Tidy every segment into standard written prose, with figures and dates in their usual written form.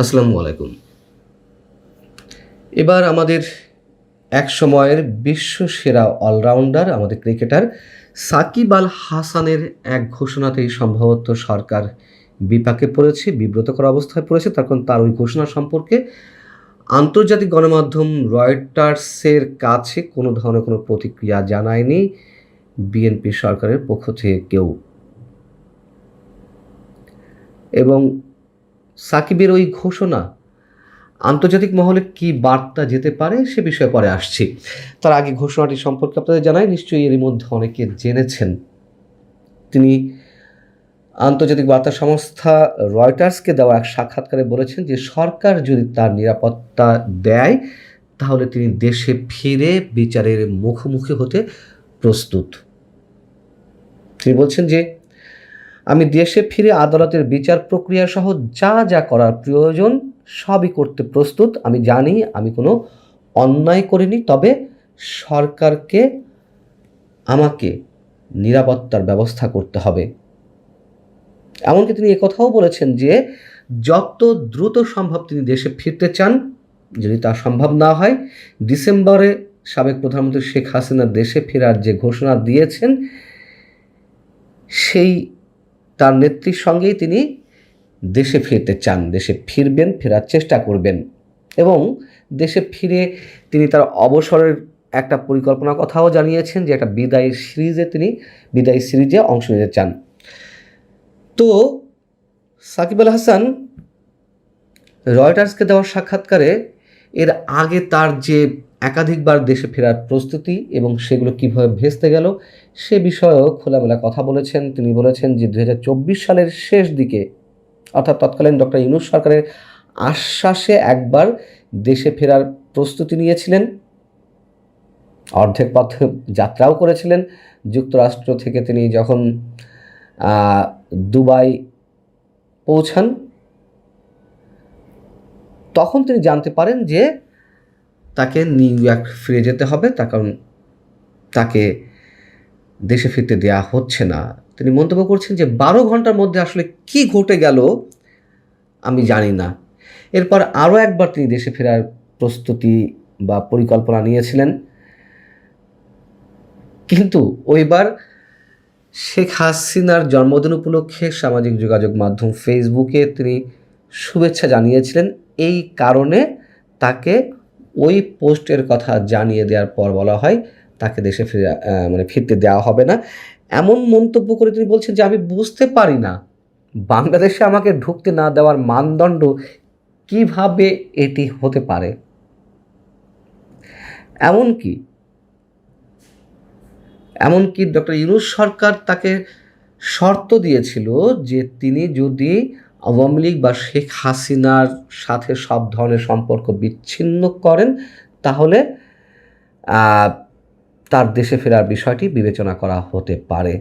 আসসালামু আলাইকুম। এবার আমাদের এক সময়ের বিশ্বসেরা অলরাউন্ডার আমাদের ক্রিকেটার সাকিব আল হাসানের এক ঘোষণাতেই সম্ভবত সরকার বিপাকে পড়েছে, বিব্রতকর অবস্থায় পড়েছে। তখন তার ওই ঘোষণা সম্পর্কে আন্তর্জাতিক গণমাধ্যম রয়টার্সের কাছে কোনো ধরনের কোনো প্রতিক্রিয়া জানায়নি বিএনপি সরকারের পক্ষ থেকে কেউ। এবং সাকিবের ওই ঘোষণা আন্তর্জাতিক মহলে কি বার্তা যেতে পারে সে বিষয়ে পরে আসছি। তার আগে ঘোষণাটি সম্পর্কে আপনাদের জানাই, নিশ্চয়ই এর মধ্যে অনেকে জেনেছেন। তিনি আন্তর্জাতিক বার্তা সংস্থা রয়টার্সকে দেওয়া এক সাক্ষাৎকারে বলেছেন যে সরকার যদি তার নিরাপত্তা দেয় তাহলে তিনি দেশে ফিরে বিচারের মুখোমুখি হতে প্রস্তুত। তিনি বলছেন যে আমি দেশে ফিরে আদালতের বিচার প্রক্রিয়া সহ যা যা করার প্রয়োজন সবই করতে প্রস্তুত। আমি জানি আমি কোনো অন্যায় করিনি, তবে সরকারকে আমাকে নিরাপত্তার ব্যবস্থা করতে হবে। এমনকি তিনি একথাও বলেছেন যে যত দ্রুত সম্ভব তিনি দেশে ফিরতে চান। যদি তা সম্ভব না হয়, ডিসেম্বরে সাবেক প্রধানমন্ত্রী শেখ হাসিনা দেশে ফেরার যে ঘোষণা দিয়েছেন সেই তার নেত্রীর সঙ্গেই তিনি দেশে ফিরতে চান, দেশে ফিরবেন, ফেরার চেষ্টা করবেন এবং দেশে ফিরে তিনি তার অবসরের একটা পরিকল্পনার কথাও জানিয়েছেন যে একটা বিদায়ী সিরিজে অংশ নিতে চান। তো সাকিব আল হাসান রয়টার্সকে দেওয়া সাক্ষাৎকারে এর আগে তার যে একাধিকবার দেশে ফেরার প্রস্তুতি এবং সেগুলো কীভাবে ভেস্তে গেল সে বিষয়েও খোলামেলা কথা বলেছেন। তিনি বলেছেন যে 2024 সালের শেষ দিকে, অর্থাৎ তৎকালীন ডক্টর ইউনূস সরকারের আশ্বাসে একবার দেশে ফেরার প্রস্তুতি নিয়েছিলেন, অর্ধেক পথ যাত্রাও করেছিলেন। যুক্তরাষ্ট্র থেকে তিনি যখন দুবাই পৌঁছান তখন তিনি জানতে পারেন যে তাকে নিউ ইয়র্ক ফিরে যেতে হবে, তার কারণ তাকে দেশে ফিরতে দেওয়া হচ্ছে না। তিনি মন্তব্য করছেন যে 12 ঘন্টার মধ্যে আসলে কি ঘটে গেল আমি জানি না। এরপর আরও একবার তিনি দেশে ফেরার প্রস্তুতি বা পরিকল্পনা নিয়েছিলেন, কিন্তু ওইবার শেখ হাসিনার জন্মদিন উপলক্ষে সামাজিক যোগাযোগ মাধ্যম ফেসবুকে তিনি শুভেচ্ছা জানিয়েছিলেন। এই কারণে তাকে ওই পোস্টের কথা জানিয়ে দেওয়ার পর বলা হয় তাকে দেশে ফিরতে দেওয়া হবে না। এমন মন্তব্য করে তিনি বলছেন যে আমি বুঝতে পারি না বাংলাদেশে আমাকে ঢুকতে না দেওয়ার মানদণ্ড কিভাবে এটি হতে পারে। এমনকি ডক্টর ইউনূস সরকার তাকে শর্ত দিয়েছিল যে তিনি যদি আওয়ামী লীগ বা শেখ হাসিনার সাথে সব ধরনের সম্পর্ক বিচ্ছিন্ন করেন তাহলে তার দেশে ফেরার বিষয়টি বিবেচনা করা হতে পারে।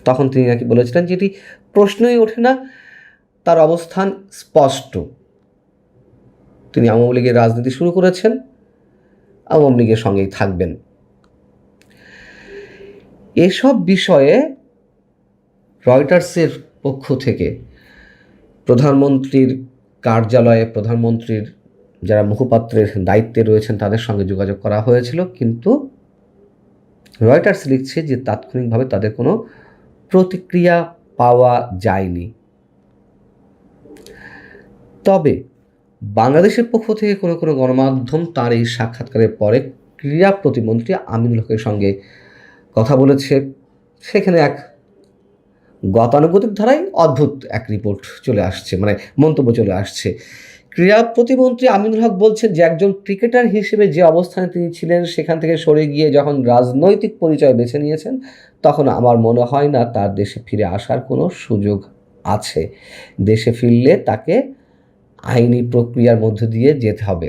তখন তিনি নাকি বলেছিলেন যে এটি প্রশ্নই ওঠে না, তার অবস্থান স্পষ্ট। তিনি আওয়ামী লীগের রাজনীতি শুরু করেছেন, আওয়ামী লীগের সঙ্গেই থাকবেন। এসব বিষয়ে রয়টার্সের পক্ষ থেকে প্রধানমন্ত্রীর কার্যালয়ে প্রধানমন্ত্রীর যারা মুখপাত্রের দায়িত্বে রয়েছেন তাদের সঙ্গে যোগাযোগ করা হয়েছিল, কিন্তু রয়টার্স লিখছে যে তাৎক্ষণিকভাবে তাদের কোনো প্রতিক্রিয়া পাওয়া যায়নি। তবে বাংলাদেশের পক্ষ থেকে কোনো কোনো গণমাধ্যম তার এই সাক্ষাৎকারের পরে ক্রীড়া প্রতিমন্ত্রী আমিনুল হকের সঙ্গে কথা বলেছে। সেখানে এক গতানুগতিক ধারায় অদ্ভুত এক রিপোর্ট চলে আসছে, মন্তব্য চলে আসছে। ক্রীড়া প্রতিমন্ত্রী আমিনুল হক বলছেন যে একজন ক্রিকেটার হিসেবে যে অবস্থানে তিনি ছিলেন সেখান থেকে সরে গিয়ে যখন রাজনৈতিক পরিচয় বেছে নিয়েছেন তখন আমার মনে হয় না তার দেশে ফিরে আসার কোনো সুযোগ আছে। দেশে ফিরলে তাকে আইনি প্রক্রিয়ার মধ্য দিয়ে যেতে হবে।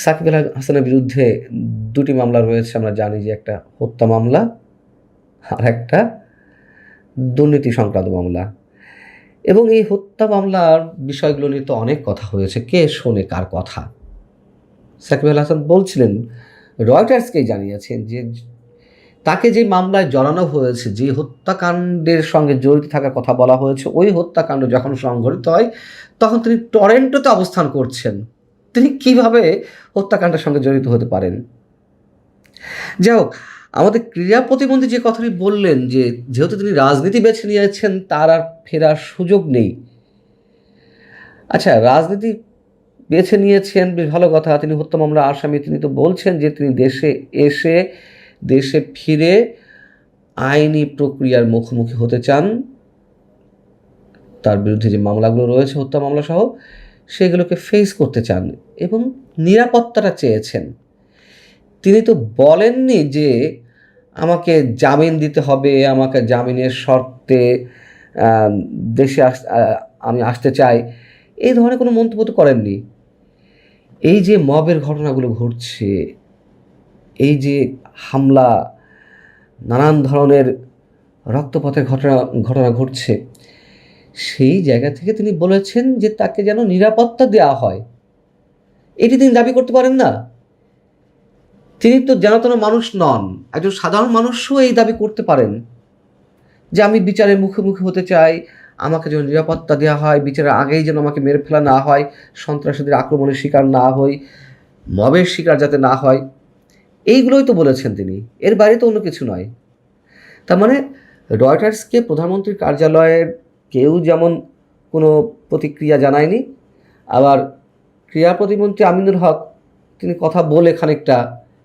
সাকিব আল হাসানের বিরুদ্ধে 2টি মামলা রয়েছে, আমরা জানি যে একটা হত্যা মামলা আর একটা দুর্নীতি সংক্রান্ত মামলা। এবং এই হত্যা মামলার বিষয়গুলো নিয়ে তো অনেক কথা হয়েছে, কে শোনে কার কথা। সাকিব আল হাসান বলছিলেন, রয়টার্সকেই জানিয়েছেন যে তাকে যে মামলায় জড়ানো হয়েছে, যে হত্যাকাণ্ডের সঙ্গে জড়িত থাকার কথা বলা হয়েছে, ওই হত্যাকাণ্ড যখন সংঘটিত হয় তখন তিনি টরেন্টোতে অবস্থান করছেন। তিনি কিভাবে হত্যাকাণ্ডের সঙ্গে জড়িত হতে পারেন? যাই হোক, আমাদের ক্রীড়া প্রতিমন্ত্রী যে কথাটি বললেন যে যেহেতু তিনি রাজনীতি বেছে নিয়েছেন তার আর ফেরার সুযোগ নেই। আচ্ছা, রাজনীতি বেছে নিয়েছেন বেশ ভালো কথা, তিনি হত্যা মামলার আসামি। তিনি তো বলছেন যে তিনি দেশে ফিরে আইনি প্রক্রিয়ার মুখোমুখি হতে চান, তার বিরুদ্ধে যে মামলাগুলো রয়েছে হত্যা মামলা সহ সেগুলোকে ফেস করতে চান এবং নিরাপত্তাটা চেয়েছেন। তিনি তো বলেননি যে আমাকে জামিন দিতে হবে, আমাকে জামিনের শর্তে দেশে আমি আসতে চাই, এই ধরনের কোনো মন্তব্য তো করেননি। এই যে মবের ঘটনাগুলো ঘটছে, এই যে হামলা, নানান ধরনের রক্তপাতের ঘটনা ঘটছে, সেই জায়গা থেকে তিনি বলেছেন যে তাকে যেন নিরাপত্তা দেওয়া হয়। এটি তিনি দাবি করতে পারেন না? তিনি তো যেন মানুষ নন, একজন সাধারণ মানুষও এই দাবি করতে পারেন যে আমি বিচারের মুখোমুখি হতে চাই, আমাকে যেন নিরাপত্তা দেওয়া হয়, বিচারের আগেই যেন আমাকে মেরে ফেলা না হয়, সন্ত্রাসীদের আক্রমণের শিকার না হই, মবের শিকার যাতে না হয়। এইগুলোই তো বলেছেন তিনি, এর বাইরে তো অন্য কিছু নয়। তার মানে রয়টার্সকে প্রধানমন্ত্রীর কার্যালয়ের কেউ যেমন কোনো প্রতিক্রিয়া জানায়নি, আবার ক্রীড়া প্রতিমন্ত্রী আমিনুল হক তিনি কথা বলে খানিকটা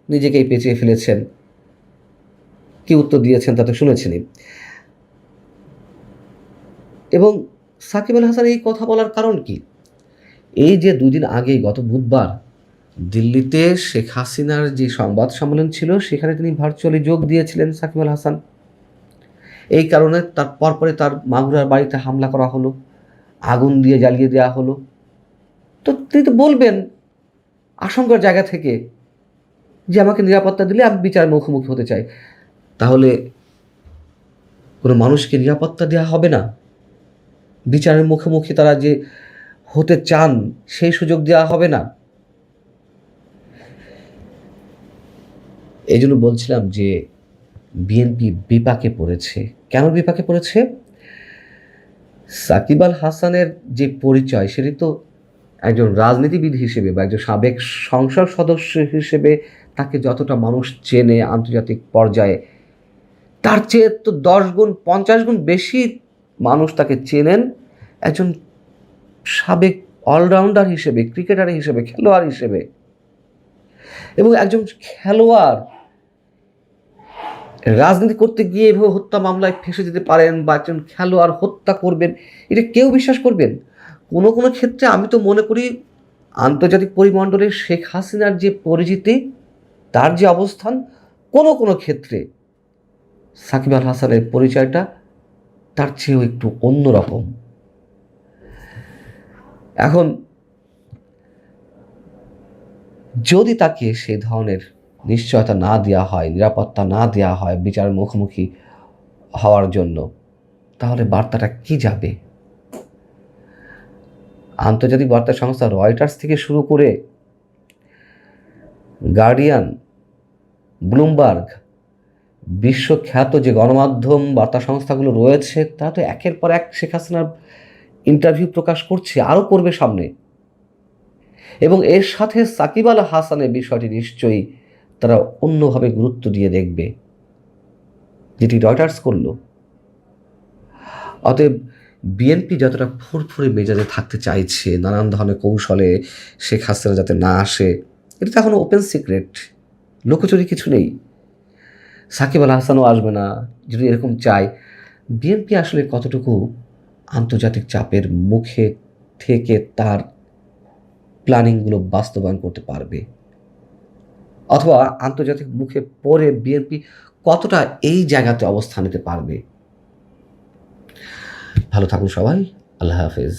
নিজেকেই পেঁচিয়ে ফেলেছেন। কি উত্তর দিয়েছেন তা তো শুনেছেনই। এবং সাকিব আল হাসান এই কথা বলার কারণ কি? এই যে 2 দিন আগেই গত বুধবার দিল্লিতে শেখ হাসিনার যে সংবাদ সম্মেলন ছিল সেখানে তিনি ভার্চুয়ালি যোগ দিয়েছিলেন সাকিব আল হাসান। এই কারণে তার পরপরে তার মাগুরার বাড়িতে হামলা করা হলো, আগুন দিয়ে জ্বালিয়ে দেওয়া হলো। তো তিনি তো বলবেন আশঙ্কার জায়গা থেকে যে আমাকে নিরাপত্তা দিলে আমি বিচারের মুখোমুখি হতে চাই। তাহলে কোনো মানুষকে নিরাপত্তা দেওয়া হবে না? বিচারের মুখোমুখি তারা যে হতে চান সেই সুযোগ দেওয়া হবে না? এই জন্য বলছিলাম যে বিএনপি বিপাকে পড়েছে। কেন বিপাকে পড়েছে? সাকিব আল হাসানের যে পরিচয় সেটি তো একজন রাজনীতিবিদ হিসেবে বা একজন সাবেক সংসদ সদস্য হিসেবে তাকে যতটা মানুষ চেনে আন্তর্জাতিক পর্যায়ে, তার চেয়ে তো 10 গুণ 50 গুণ বেশি মানুষ তাকে চেনেন একজন সাবেক অলরাউন্ডার হিসেবে, ক্রিকেটার হিসেবে, খেলোয়াড় হিসেবে। এবং একজন খেলোয়াড় রাজনীতি করতে গিয়ে এভাবে হত্যা মামলায় ফেঁসে যেতে পারেন বা একজন খেলোয়াড় হত্যা করবেন, এটা কেউ বিশ্বাস করবেন? কোনো কোনো ক্ষেত্রে আমি তো মনে করি আন্তর্জাতিক পরিমণ্ডলে শেখ হাসিনার যে পরিচিতি, তার যে অবস্থান, কোনো কোনো ক্ষেত্রে সাকিব আল হাসানের পরিচয়টা তার চেয়েও একটু অন্যরকম। এখন যদি তাকে সে ধরনের নিশ্চয়তা না দেওয়া হয়, নিরাপত্তা না দেওয়া হয় বিচারের মুখোমুখি হওয়ার জন্য, তাহলে বার্তাটা কি যাবে? আন্তর্জাতিক বার্তা সংস্থা রয়টার্স থেকে শুরু করে গার্ডিয়ান, ব্লুমবার্গ, বিশ্বখ্যাত যে গণমাধ্যম বার্তা সংস্থাগুলো রয়েছে তারা তো একের পর এক শেখ হাসিনার ইন্টারভিউ প্রকাশ করছে, আরও করবে সামনে। এবং এর সাথে সাকিব আল হাসানের বিষয়টি নিশ্চয়ই তারা অন্যভাবে গুরুত্ব দিয়ে দেখবে, যেটি রয়টার্স করলো। অতএব বিএনপি যতটা ফুরফুরে মেজাজে থাকতে চাইছে নানান ধরনের কৌশলে শেখ হাসিনা যাতে না আসে, এটা তো এখনও ওপেন সিক্রেট, লুকোচুরি কিছু নেই। সাকিব আল হাসানও আসবে না যদি এরকম চায়। বিএনপি আসলে কতটুকু আন্তর্জাতিক চাপের মুখে থেকে তার প্ল্যানিংগুলো বাস্তবায়ন করতে পারবে, অথবা আন্তর্জাতিক মুখে পড়ে বিএনপি কতটা এই জায়গাতে অবস্থান নিতে পারবে। ভালো থাকুন সবাই, আল্লাহ হাফেজ।